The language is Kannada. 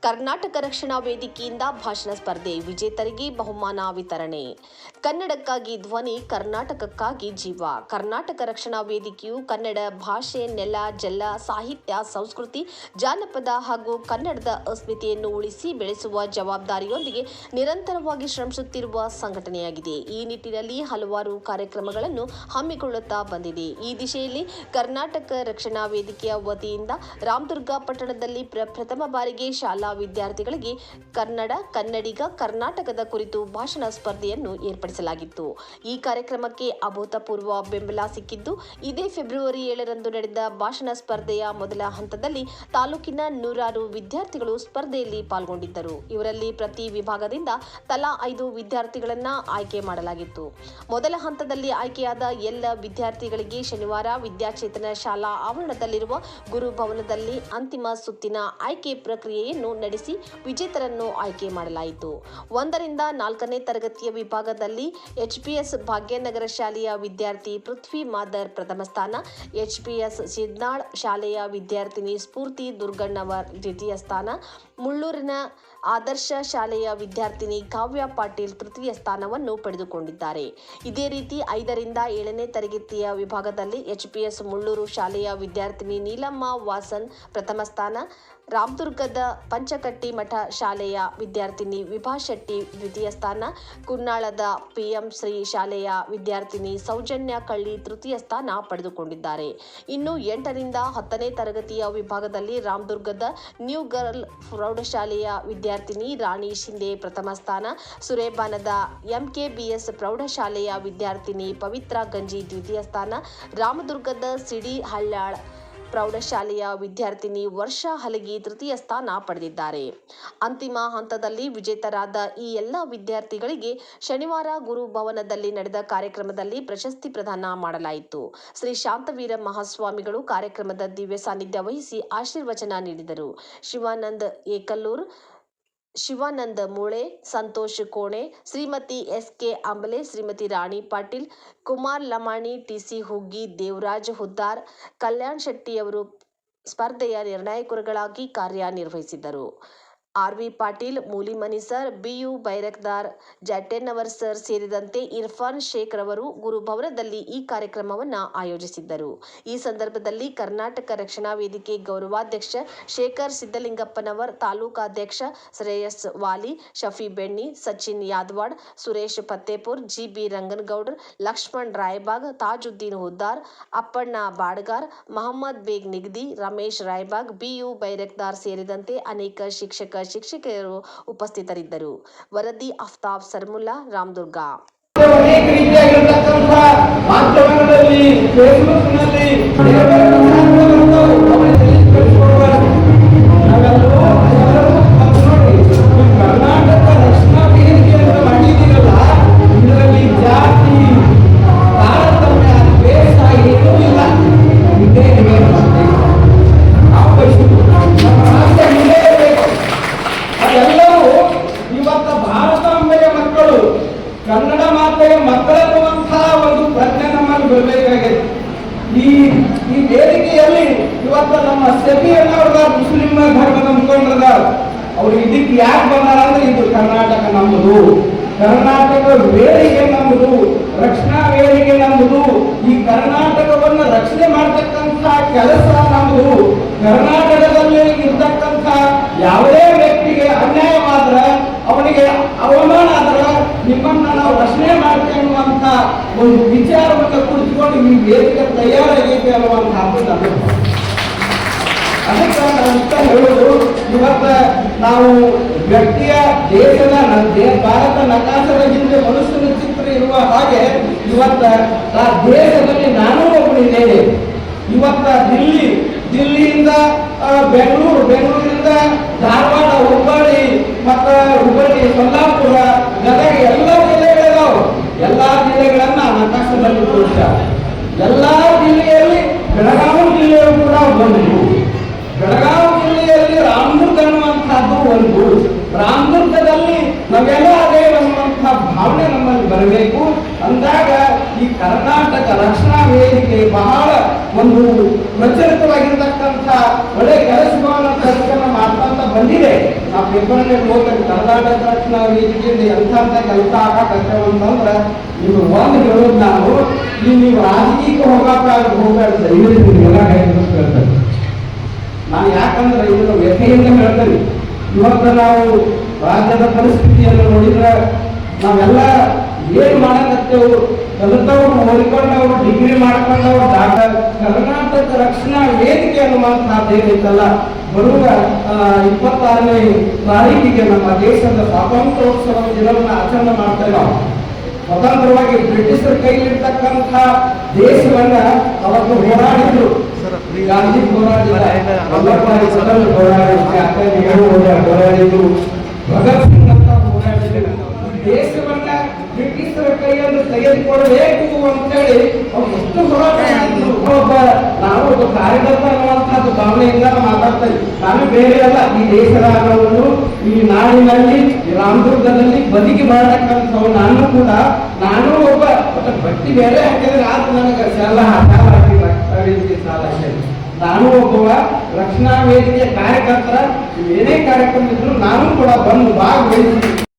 ಕರ್ನಾಟಕ ರಕ್ಷಣಾ ವೇದಿಕೆಯಿಂದ ಭಾಷಣ ಸ್ಪರ್ಧೆ ವಿಜೇತರಿಗೆ ಬಹುಮಾನ ವಿತರಣೆ. ಕನ್ನಡಕ್ಕಾಗಿ ಧ್ವನಿ, ಕರ್ನಾಟಕಕ್ಕಾಗಿ ಜೀವ. ಕರ್ನಾಟಕ ರಕ್ಷಣಾ ವೇದಿಕೆಯು ಕನ್ನಡ ಭಾಷೆ, ನೆಲ, ಜಲ, ಸಾಹಿತ್ಯ, ಸಂಸ್ಕೃತಿ, ಜಾನಪದ ಹಾಗೂ ಕನ್ನಡದ ಅಸ್ಮಿತೆಯನ್ನು ಉಳಿಸಿ ಬೆಳೆಸುವ ಜವಾಬ್ದಾರಿಯೊಂದಿಗೆ ನಿರಂತರವಾಗಿ ಶ್ರಮಿಸುತ್ತಿರುವ ಸಂಘಟನೆಯಾಗಿದೆ. ಈ ನಿಟ್ಟಿನಲ್ಲಿ ಹಲವಾರು ಕಾರ್ಯಕ್ರಮಗಳನ್ನು ಹಮ್ಮಿಕೊಳ್ಳುತ್ತಾ ಬಂದಿದೆ. ಈ ದಿಶೆಯಲ್ಲಿ ಕರ್ನಾಟಕ ರಕ್ಷಣಾ ವೇದಿಕೆಯ ವತಿಯಿಂದ ರಾಮದುರ್ಗ ಪಟ್ಟಣದಲ್ಲಿ ಪ್ರಥಮ ಬಾರಿಗೆ ಶಾಲಾ ವಿದ್ಯಾರ್ಥಿಗಳಿಗೆ ಕನ್ನಡಿಗ ಕರ್ನಾಟಕದ ಕುರಿತು ಭಾಷಣ ಸ್ಪರ್ಧೆಯನ್ನು ಏರ್ಪಡಿಸಲಾಗಿತ್ತು. ಈ ಕಾರ್ಯಕ್ರಮಕ್ಕೆ ಅಭೂತಪೂರ್ವ ಬೆಂಬಲ ಸಿಕ್ಕಿದ್ದು, ಇದೇ ಫೆಬ್ರವರಿ 7ರಂದು ನಡೆದ ಭಾಷಣ ಸ್ಪರ್ಧೆಯ ಮೊದಲ ಹಂತದಲ್ಲಿ ತಾಲೂಕಿನ 100 ವಿದ್ಯಾರ್ಥಿಗಳು ಸ್ಪರ್ಧೆಯಲ್ಲಿ ಪಾಲ್ಗೊಂಡಿದ್ದರು. ಇವರಲ್ಲಿ ಪ್ರತಿ ವಿಭಾಗದಿಂದ ತಲಾ 5 ವಿದ್ಯಾರ್ಥಿಗಳನ್ನು ಆಯ್ಕೆ ಮಾಡಲಾಗಿತ್ತು. ಮೊದಲ ಹಂತದಲ್ಲಿ ಆಯ್ಕೆಯಾದ ಎಲ್ಲ ವಿದ್ಯಾರ್ಥಿಗಳಿಗೆ ಶನಿವಾರ ವಿದ್ಯಾಚೇತನ ಶಾಲಾ ಆವರಣದಲ್ಲಿರುವ ಗುರುಭವನದಲ್ಲಿ ಅಂತಿಮ ಸುತ್ತಿನ ಆಯ್ಕೆ ಪ್ರಕ್ರಿಯೆಯನ್ನು ನಡೆಸಿ ವಿಜೇತರನ್ನು ಆಯ್ಕೆ ಮಾಡಲಾಯಿತು. 1ರಿಂದ 4ನೇ ತರಗತಿಯ ವಿಭಾಗದಲ್ಲಿ ಎಚ್ಪಿಎಸ್ ಭಾಗ್ಯನಗರ ಶಾಲೆಯ ವಿದ್ಯಾರ್ಥಿ ಪೃಥ್ವಿ ಮಾದರ್ ಪ್ರಥಮ ಸ್ಥಾನ, ಎಚ್ಪಿಎಸ್ ಸಿದ್ನಾಳ್ ಶಾಲೆಯ ವಿದ್ಯಾರ್ಥಿನಿ ಸ್ಫೂರ್ತಿ ದುರ್ಗಣ್ಣವರ್ ದ್ವಿತೀಯ ಸ್ಥಾನ, ಮುಳ್ಳೂರಿನ ಆದರ್ಶ ಶಾಲೆಯ ವಿದ್ಯಾರ್ಥಿನಿ ಕಾವ್ಯ ಪಾಟೀಲ್ ತೃತೀಯ ಸ್ಥಾನವನ್ನು ಪಡೆದುಕೊಂಡಿದ್ದಾರೆ. ಇದೇ ರೀತಿ 5ರಿಂದ 7ನೇ ತರಗತಿಯ ವಿಭಾಗದಲ್ಲಿ ಎಚ್ಪಿಎಸ್ ಮುಳ್ಳೂರು ಶಾಲೆಯ ವಿದ್ಯಾರ್ಥಿನಿ ನೀಲಮ್ಮ ವಾಸನ್ ಪ್ರಥಮ ಸ್ಥಾನ, ರಾಮದುರ್ಗದ ಪಂಚಕಟ್ಟಿ ಮಠ ಶಾಲೆಯ ವಿದ್ಯಾರ್ಥಿನಿ ವಿಭಾ ಶೆಟ್ಟಿ ದ್ವಿತೀಯ ಸ್ಥಾನ, ಕುನ್ನಾಳದ ಪಿಎಂ ಶ್ರೀ ಶಾಲೆಯ ವಿದ್ಯಾರ್ಥಿನಿ ಸೌಜನ್ಯ ಕಳ್ಳಿ ತೃತೀಯ ಸ್ಥಾನ ಪಡೆದುಕೊಂಡಿದ್ದಾರೆ. ಇನ್ನು 8ರಿಂದ 10ನೇ ತರಗತಿಯ ವಿಭಾಗದಲ್ಲಿ ರಾಮದುರ್ಗದ ನ್ಯೂ ಗರ್ಲ್ ಪ್ರೌಢಶಾಲೆಯ ವಿದ್ಯಾರ್ಥಿನಿ ರಾಣಿ ಶಿಂದೆ ಪ್ರಥಮ ಸ್ಥಾನ, ಸುರೇಬಾನದ ಎಂಕೆಬಿಎಸ್ ಪ್ರೌಢಶಾಲೆಯ ವಿದ್ಯಾರ್ಥಿನಿ ಪವಿತ್ರ ಗಂಜಿ ದ್ವಿತೀಯ ಸ್ಥಾನ, ರಾಮದುರ್ಗದ ಸಿಡಿ ಹಳ್ಯಾಳ್ ಪ್ರೌಢಶಾಲೆಯ ವಿದ್ಯಾರ್ಥಿನಿ ವರ್ಷಾ ಹಲಗಿ ತೃತೀಯ ಸ್ಥಾನ ಪಡೆದಿದ್ದಾರೆ. ಅಂತಿಮ ಹಂತದಲ್ಲಿ ವಿಜೇತರಾದ ಈ ಎಲ್ಲ ವಿದ್ಯಾರ್ಥಿಗಳಿಗೆ ಶನಿವಾರ ಗುರುಭವನದಲ್ಲಿ ನಡೆದ ಕಾರ್ಯಕ್ರಮದಲ್ಲಿ ಪ್ರಶಸ್ತಿ ಪ್ರದಾನ ಮಾಡಲಾಯಿತು. ಶ್ರೀ ಶಾಂತವೀರ ಮಹಾಸ್ವಾಮಿಗಳು ಕಾರ್ಯಕ್ರಮದ ದಿವ್ಯ ಸಾನ್ನಿಧ್ಯ ವಹಿಸಿ ಆಶೀರ್ವಚನ ನೀಡಿದರು. ಶಿವಾನಂದ್ ಏಕಲ್ಲೂರ್, ಶಿವಾನಂದ ಮೂಳೆ, ಸಂತೋಷ್ ಕೋಣೆ, ಶ್ರೀಮತಿ ಎಸ್.ಕೆ. ಅಂಬಲೆ, ಶ್ರೀಮತಿ ರಾಣಿ ಪಾಟೀಲ್, ಕುಮಾರ್ ಲಮಾಣಿ, ಟಿಸಿ ಹುಗ್ಗಿ, ದೇವರಾಜ್ ಹುದ್ದಾರ್, ಕಲ್ಯಾಣ್ ಶೆಟ್ಟಿಯವರು ಸ್ಪರ್ಧೆಯ ನಿರ್ಣಾಯಕರುಗಳಾಗಿ ಕಾರ್ಯನಿರ್ವಹಿಸಿದ್ದರು. ಆರ್.ವಿ. ಪಾಟೀಲ್, ಮೂಲಿಮನಿ ಸರ್, ಬಿ.ಯು. ಬೈರಕ್ದಾರ್, ಜಟ್ಟೆನ್ನವರ್ ಸರ್ ಸೇರಿದಂತೆ ಇರ್ಫಾನ್ ಶೇಖ್ ರವರು ಗುರುಭವನದಲ್ಲಿ ಈ ಕಾರ್ಯಕ್ರಮವನ್ನು ಆಯೋಜಿಸಿದ್ದರು. ಈ ಸಂದರ್ಭದಲ್ಲಿ ಕರ್ನಾಟಕ ರಕ್ಷಣಾ ವೇದಿಕೆ ಗೌರವಾಧ್ಯಕ್ಷ ಶೇಖರ್ ಸಿದ್ದಲಿಂಗಪ್ಪನವರ್, ತಾಲೂಕಾಧ್ಯಕ್ಷ ಶ್ರೇಯಸ್ ವಾಲಿ, ಶಫಿ ಬೆಣ್ಣಿ, ಸಚಿನ್ ಯಾದವಾಡ್, ಸುರೇಶ್ ಫತ್ತೇಪುರ್, ಜಿ.ಬಿ. ರಂಗನಗೌಡರ್, ಲಕ್ಷ್ಮಣ್ ರಾಯಬಾಗ್, ತಾಜುದ್ದೀನ್ ಹುದ್ದಾರ್, ಅಪ್ಪಣ್ಣ ಬಾಡ್ಗಾರ್, ಮಹಮ್ಮದ್ ಬೇಗ್ ನಿಗದಿ, ರಮೇಶ್ ರಾಯಬಾಗ್, ಬಿ.ಯು. ಬೈರಕ್ದಾರ್ ಸೇರಿದಂತೆ ಅನೇಕ ಶಿಕ್ಷಕರು ಉಪಸ್ಥಿತರಿದ್ದರು. ವರದಿ ಅಫ್ತಾಬ್ ಸರ್ಮುಲ್ಲಾ, ರಾಮದುರ್ಗ. ಅನೇಕ ರೀತಿಯಾಗಿರತಕ್ಕಂಥ ಮಾಧ್ಯಮಗಳಲ್ಲಿ, ಫೇಸ್ಬುಕ್ನಲ್ಲಿ ಕರ್ನಾಟಕ ರಕ್ಷಣಾ ವೇದಿಕೆ ಅಂತ ಮಾಡಿದ್ದೀರಲ್ಲ, ಇದರಲ್ಲಿ ಜಾತಿ ತಾರತಮ್ಯ ದ್ವೇಷ ಏನೂ ಇಲ್ಲ. ಇದೇ ಅದೆಲ್ಲವೂ ಇವತ್ತ ಭಾರತಾಂಬೆಯ ಮಕ್ಕಳು, ಕನ್ನಡ ಮಾತೆಯ ಮಕ್ಕಳೆನ್ನುವಂತಹ ಒಂದು ಪ್ರಜ್ಞೆ ನಮ್ಮಲ್ಲಿ ಬರಬೇಕಾಗಿದೆ. ಈ ವೇದಿಕೆಯಲ್ಲಿ ಇವತ್ತು ನಮ್ಮ ಸೆಫಿಯನ್ನವ್ರದ ಮುಸ್ಲಿಂ ಧರ್ಮದ ಮುಖಂಡರದ ಅವ್ರು ಇದಕ್ಕೆ ಯಾಕೆ ಬಂದಾರ ಅಂದ್ರೆ, ಇದು ಕರ್ನಾಟಕ ನಮ್ಮದು, ಕರ್ನಾಟಕ ವೇದಿಕೆ ನಮ್ಮದು, ರಕ್ಷಣಾ ವೇದಿಕೆ ನಮ್ಮದು, ಈ ಕರ್ನಾಟಕವನ್ನು ರಕ್ಷಣೆ ಮಾಡತಕ್ಕಂಥ ಕೆಲಸ ನಮ್ಮದು. ಕರ್ನಾಟಕದಲ್ಲಿ ಇರ್ತಕ್ಕಂಥ ಯಾವುದೇ ವ್ಯಕ್ತಿಗೆ ಅನ್ಯಾಯವಾದ್ರ, ಅವನಿಗೆ ಅವಮಾನ ಆದ್ರೆ ನಿಮ್ಮನ್ನ ನಾವು ರಕ್ಷಣೆ ಮಾಡ್ತೇವೆ ಅನ್ನುವಂಥ ಒಂದು ವಿಚಾರವನ್ನು ಕುರಿತುಕೊಂಡು ಈ ವೇದಿಕೆ ತಯಾರಾಗೈತೆ ಅನ್ನುವಂಥದ್ದು ಅದಕ್ಕೆ ಅಂತ ಹೇಳೋದು. ಇವತ್ತ ನಾವು ವ್ಯಕ್ತಿಯ ದೇಶದ ಭಾರತ ನಕಾಶದ ಹಿಂದೆ ಮನುಷ್ಯನ ಚಿತ್ರ ಇರುವ ಹಾಗೆ ಇವತ್ತ ಆ ದೇಶದಲ್ಲಿ ನಾನು ಒಬ್ಬನಿದ್ದೇನೆ. ಇವತ್ತ ದಿಲ್ಲಿಯಿಂದ ಬೆಂಗಳೂರಿಂದ ಧಾರವಾಡ, ಹುಬ್ಬಳ್ಳಿ, ಸೊಲ್ಲಾಪುರ, ಗದಗ ಎಲ್ಲ ಜಿಲ್ಲೆಗಳಿದಾವೆ. ಎಲ್ಲ ಜಿಲ್ಲೆಗಳನ್ನ ನಕಾಶದಲ್ಲಿ ತೋರಿಸ್ತಾರೆ. ಎಲ್ಲ ಜಿಲ್ಲೆಯಲ್ಲಿ ಬೆಳಗಾವಿ ಜಿಲ್ಲೆಯು ಕೂಡ ಒಂದು, ಬೆಳಗಾವಿ ಜಿಲ್ಲೆಯಲ್ಲಿ ರಾಮದುರ್ಗ ಅನ್ನುವಂಥದ್ದು ಒಂದು. ರಾಮದುರ್ಗದಲ್ಲಿ ನಾವೆಲ್ಲ ಅದೇ ಅನ್ನುವಂಥ ಭಾವನೆ ನಮ್ಮಲ್ಲಿ ಬರಬೇಕು. ಅಂದಾಗ ಈ ಕರ್ನಾಟಕ ರಕ್ಷಣಾ ವೇದಿಕೆ ಬಹಳ ಒಂದು ಪ್ರಚಲಿತವಾಗಿರ್ತಕ್ಕಂಥ ಒಳ್ಳೆ ಕೆಲಸವನ್ನು ಮಾಡ್ತಾ ಬಂದಿದೆ. ನಾವು ಪೇಪರ್ನಲ್ಲಿ ಓದ್ತೇವೆ ಕರ್ನಾಟಕ ರಕ್ಷಣಾ ವೇದಿಕೆಯಿಂದ ಎಂಥ ಕೆಲಸ ಆಗಕತ್ತೇವೆ ಅಂತಂದ್ರೆ ನೀವು ಒಂದು ಹೇಳೋದು ನಾನು ನೀವು ರಾಜಕೀಯಕ್ಕೆ ಹೋಗಬೇಡ ಎಲ್ಲ ಹೇಳ್ತೇನೆ ನಾನು. ಯಾಕಂದ್ರೆ ಇದನ್ನು ವ್ಯಥೆಯಿಂದ ಹೇಳ್ತೇನೆ. ಇವತ್ತು ನಾವು ರಾಜ್ಯದ ಪರಿಸ್ಥಿತಿಯನ್ನು ನೋಡಿದ್ರೆ ನಾವೆಲ್ಲ ಏನು ಮಾಡಕತ್ತೇವು, ಕಲಿತವ್ರು ಓದಿಕೊಂಡವ್ರು ಡಿಗ್ರಿ ಮಾಡ್ಕೊಂಡವ್ರು ಡಾಕ್ಟರ್ ಕರ್ನಾಟಕ ರಕ್ಷಣಾ ವೇದಿಕೆ ಅನ್ನುವಂಥದ್ದೇನೈತಲ್ಲ ಬರುವ 26ನೇ ತಾರೀಕಿಗೆ ನಮ್ಮ ದೇಶದ ಸ್ವಾತಂತ್ರ್ಯೋತ್ಸವ ದಿನವನ್ನು ಆಚರಣೆ ಮಾಡ್ತೇವೆ. ನಾವು ಸ್ವತಂತ್ರವಾಗಿ ಬ್ರಿಟಿಷರ ಕೈಲಿರ್ತಕ್ಕಂಥ ದೇಶವನ್ನ ಅವತ್ತು ಹೋರಾಡಿದ್ರು. ಗಾಂಧಿ ಹೋರಾಡಿದ್ರು, ವಲ್ಲಭಭಾಯಿ ಪಟೇಲ್ ಹೋರಾಡಿದ್ರು, ಭಗತ್ ಸಿಂಗ್ ಅಂತ ಹೋರಾಡಿದ್ರು. ದೇಶವನ್ನ ಬ್ರಿಟಿಷರ ಕೈಯನ್ನು ತೆಗೆದುಕೊಡಬೇಕು ಅಂತೇಳಿ ಅವ್ರು ಎಷ್ಟು ಹೋರಾಟ ಮಾಡಿದ್ರು. ನಾವು ಒಬ್ಬ ಕಾರ್ಯಕರ್ತ ಅನ್ನುವಂಥದ್ದು ಭಾವನೆಯಿಂದ ಮಾತಾಡ್ತೇವೆ. ನಾನು ಬೇರೆ ಅಲ್ಲ, ಈ ದೇಶದ ಅನ್ನೋವನ್ನು ಈ ನಾಡಿನಲ್ಲಿ ರಾಮದುರ್ಗದಲ್ಲಿ ಬದುಕಿ ಮಾಡತಕ್ಕಂಥವು. ನಾನು ಒಬ್ಬ ಬಟ್ಟಿ ಬೇರೆ ಹಾಕಿದ್ರೆ ಆತ ನನಗೆ ಸಾಲ ಹಾಕಿ ಸಾಲ ನಾನು ಒಬ್ಬ ರಕ್ಷಣಾ ವೇದಿಕೆಯ ಕಾರ್ಯಕರ್ತರ ಏನೇ ಕಾರ್ಯಕ್ರಮ ಇದ್ರು ನಾನು ಕೂಡ ಬಂದು ಭಾಗವಹಿಸಿ